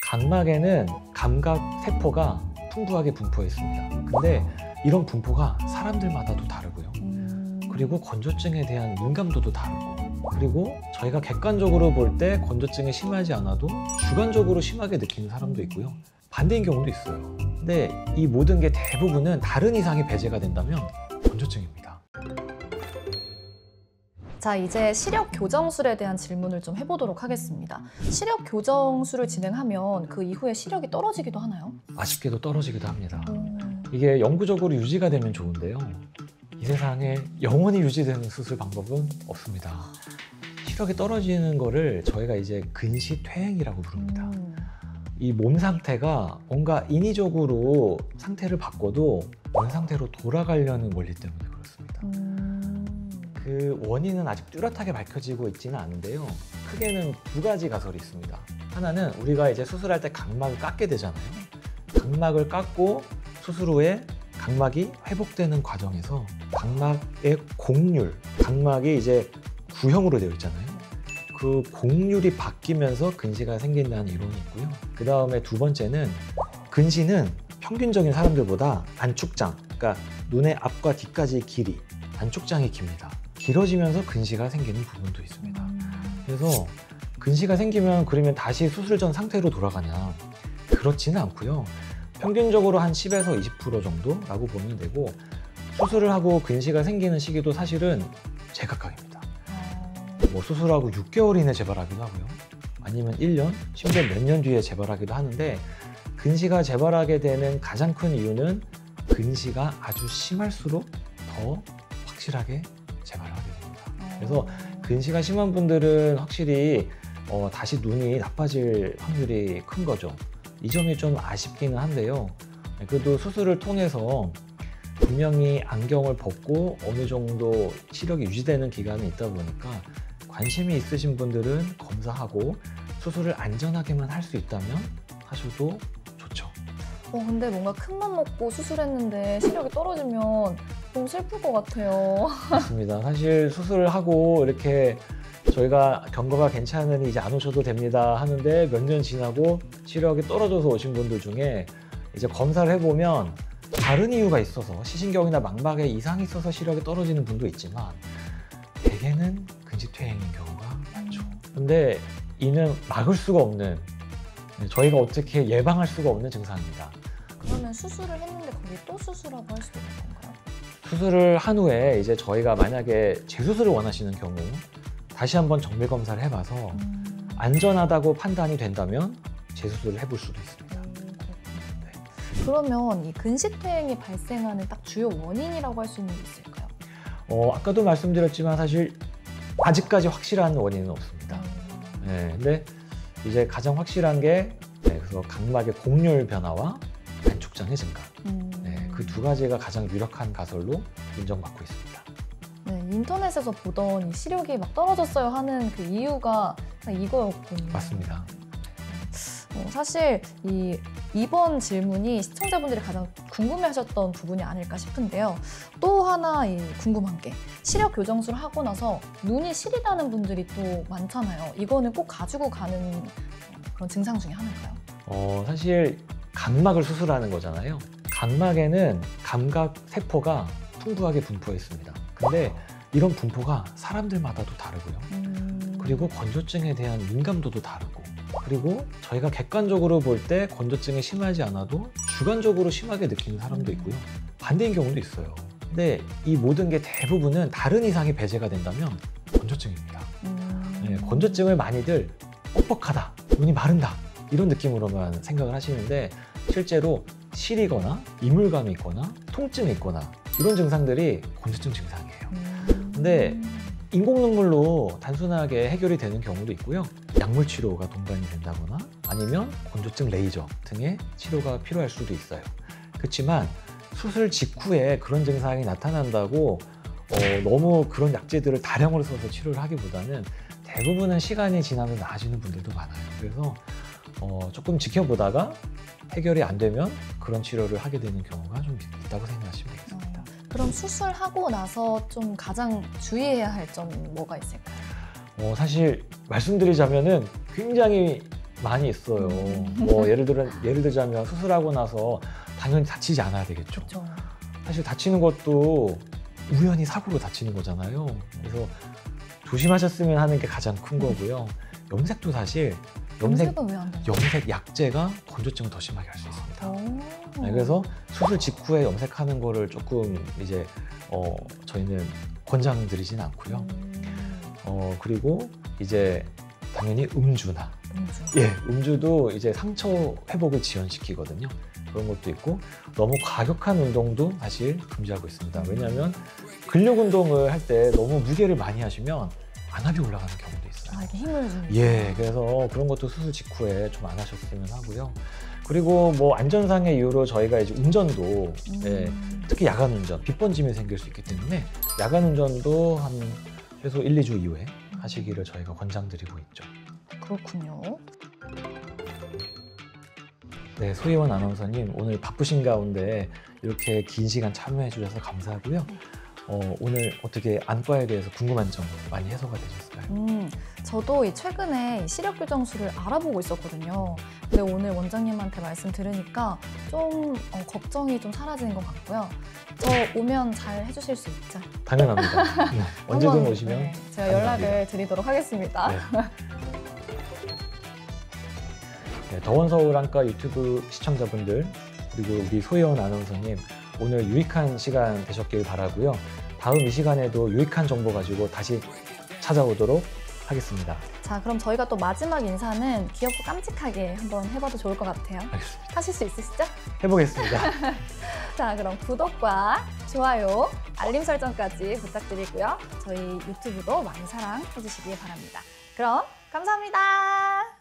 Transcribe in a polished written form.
각막에는 감각 세포가 풍부하게 분포해 있습니다. 근데 이런 분포가 사람들마다도 다르고요. 그리고 건조증에 대한 민감도도 다르고, 그리고 저희가 객관적으로 볼 때 건조증이 심하지 않아도 주관적으로 심하게 느끼는 사람도 있고요. 반대인 경우도 있어요. 근데 이 모든 게 대부분은 다른 이상이 배제가 된다면 건조증입니다. 자, 이제 시력 교정술에 대한 질문을 좀 해보도록 하겠습니다. 시력 교정술을 진행하면 그 이후에 시력이 떨어지기도 하나요? 아쉽게도 떨어지기도 합니다. 이게 영구적으로 유지가 되면 좋은데요. 이 세상에 영원히 유지되는 수술 방법은 없습니다. 시력이 떨어지는 거를 저희가 이제 근시퇴행이라고 부릅니다. 이 몸 상태가 뭔가 인위적으로 상태를 바꿔도 원 상태로 돌아가려는 원리 때문에 그렇습니다. 그 원인은 아직 뚜렷하게 밝혀지고 있지는 않은데요. 크게는 두 가지 가설이 있습니다. 하나는 우리가 이제 수술할 때 각막을 깎게 되잖아요. 각막을 깎고 수술 후에 각막이 회복되는 과정에서 각막의 곡률, 각막이 이제 구형으로 되어 있잖아요. 그 곡률이 바뀌면서 근시가 생긴다는 이론이 있고요. 그 다음에 두 번째는 근시는 평균적인 사람들보다 안축장, 그러니까 눈의 앞과 뒤까지의 길이, 안축장이 깁니다. 길어지면서 근시가 생기는 부분도 있습니다. 그래서 근시가 생기면 그러면 다시 수술 전 상태로 돌아가냐? 그렇지는 않고요. 평균적으로 한 10에서 20% 정도라고 보면 되고, 수술을 하고 근시가 생기는 시기도 사실은 제각각입니다. 뭐 수술하고 6개월 이내 재발하기도 하고요. 아니면 1년, 심지어 몇 년 뒤에 재발하기도 하는데, 근시가 재발하게 되는 가장 큰 이유는 근시가 아주 심할수록 더 확실하게 재발하게 됩니다. 그래서 근시가 심한 분들은 확실히 다시 눈이 나빠질 확률이 큰 거죠. 이 점이 좀 아쉽기는 한데요. 그래도 수술을 통해서 분명히 안경을 벗고 어느 정도 시력이 유지되는 기간이 있다 보니까 관심이 있으신 분들은 검사하고 수술을 안전하게만 할 수 있다면 하셔도 좋죠. 근데 뭔가 큰맘 먹고 수술했는데 시력이 떨어지면 너무 슬플 것 같아요. 맞습니다. 사실 수술을 하고 이렇게 저희가 경과가 괜찮으니 이제 안 오셔도 됩니다 하는데 몇 년 지나고 시력이 떨어져서 오신 분들 중에 이제 검사를 해보면 다른 이유가 있어서 시신경이나 망막에 이상이 있어서 시력이 떨어지는 분도 있지만 대개는 근시퇴행인 경우가 많죠. 근데 이는 막을 수가 없는, 저희가 어떻게 예방할 수가 없는 증상입니다. 그러면 수술을 했는데 거기 또 수술하고 할 수도 있는 건가요? 수술을 한 후에 이제 저희가 만약에 재수술을 원하시는 경우 다시 한번 정밀 검사를 해봐서 안전하다고 판단이 된다면 재수술을 해볼 수도 있습니다. 네. 그러면 이 근시퇴행이 발생하는 딱 주요 원인이라고 할 수 있는 게 있을까요? 아까도 말씀드렸지만 사실 아직까지 확실한 원인은 없습니다. 네, 근데 이제 가장 확실한 게 그래서 각막의 곡률 변화와 안축장의 증가. 그 두 가지가 가장 유력한 가설로 인정받고 있습니다. 네, 인터넷에서 보던 이 시력이 막 떨어졌어요 하는 그 이유가 이거였군요. 맞습니다. 사실 이번 질문이 시청자분들이 가장 궁금해하셨던 부분이 아닐까 싶은데요. 또 하나 궁금한 게 시력 교정술을 하고 나서 눈이 시리다는 분들이 또 많잖아요. 이거는 꼭 가지고 가는 그런 증상 중에 하나인가요? 사실 각막을 수술하는 거잖아요. 각막에는 감각 세포가 풍부하게 분포해 있습니다. 근데 이런 분포가 사람들마다도 다르고요. 그리고 건조증에 대한 민감도도 다르고, 그리고 저희가 객관적으로 볼 때 건조증이 심하지 않아도 주관적으로 심하게 느끼는 사람도 있고요. 반대인 경우도 있어요. 근데 이 모든 게 대부분은 다른 이상이 배제가 된다면 건조증입니다. 건조증을 많이들 뻑뻑하다, 눈이 마른다 이런 느낌으로만 생각을 하시는데 실제로 시리거나 이물감이 있거나 통증이 있거나 이런 증상들이 건조증 증상이에요. 근데 인공눈물로 단순하게 해결이 되는 경우도 있고요. 약물 치료가 동반이 된다거나 아니면 건조증 레이저 등의 치료가 필요할 수도 있어요. 그렇지만 수술 직후에 그런 증상이 나타난다고 너무 그런 약제들을 다량으로 써서 치료를 하기보다는 대부분은 시간이 지나면 나아지는 분들도 많아요. 그래서 조금 지켜보다가 해결이 안 되면 그런 치료를 하게 되는 경우가 좀 있다고 생각하시면 되겠습니다. 그럼 수술하고 나서 좀 가장 주의해야 할 점 뭐가 있을까요? 사실 말씀드리자면은 굉장히 많이 있어요. 뭐 예를 들자면 수술하고 나서 당연히 다치지 않아야 되겠죠. 그렇죠. 사실 다치는 것도 우연히 사고로 다치는 거잖아요. 그래서 조심하셨으면 하는 게 가장 큰 거고요. 염색도 사실 염색은 왜 안 되나요? 염색 약제가 건조증을 더 심하게 할 수 있습니다. 오. 네, 그래서 수술 직후에 염색하는 거를 조금 이제 저희는 권장드리진 않고요. 그리고 이제 당연히 음주나 음주. 예, 음주도 이제 상처 회복을 지연시키거든요. 그런 것도 있고 너무 과격한 운동도 사실 금지하고 있습니다. 왜냐하면 근력 운동을 할 때 너무 무게를 많이 하시면 안압이 올라가는 경우도 있어요. 아, 이게 힘을 주는. 예, 그래서 그런 것도 수술 직후에 좀 안 하셨으면 하고요. 그리고 뭐 안전상의 이유로 저희가 이제 운전도 예, 특히 야간 운전, 빗번짐이 생길 수 있기 때문에 야간 운전도 한 최소 1, 2주 이후에 하시기를 저희가 권장드리고 있죠. 그렇군요. 네, 소희원 아나운서님 오늘 바쁘신 가운데 이렇게 긴 시간 참여해 주셔서 감사하고요. 오늘 어떻게 안과에 대해서 궁금한 점 많이 해소가 되셨어요? 저도 최근에 이 시력 교정술을 알아보고 있었거든요. 근데 오늘 원장님한테 말씀 들으니까 좀 걱정이 좀 사라지는 것 같고요. 저 오면 잘 해주실 수 있죠? 당연합니다. 네, 언제든 한번, 오시면 네, 제가 환영합니다. 연락을 드리도록 하겠습니다. 네. 네, 더원서울 안과 유튜브 시청자분들 그리고 우리 소희원 아나운서님 오늘 유익한 시간 되셨길 바라고요. 다음 이 시간에도 유익한 정보 가지고 다시 찾아오도록 하겠습니다. 자, 그럼 저희가 또 마지막 인사는 귀엽고 깜찍하게 한번 해봐도 좋을 것 같아요. 알겠습니다. 하실 수 있으시죠? 해보겠습니다. 자, 그럼 구독과 좋아요, 알림 설정까지 부탁드리고요. 저희 유튜브도 많이 사랑해 주시기 바랍니다. 그럼 감사합니다.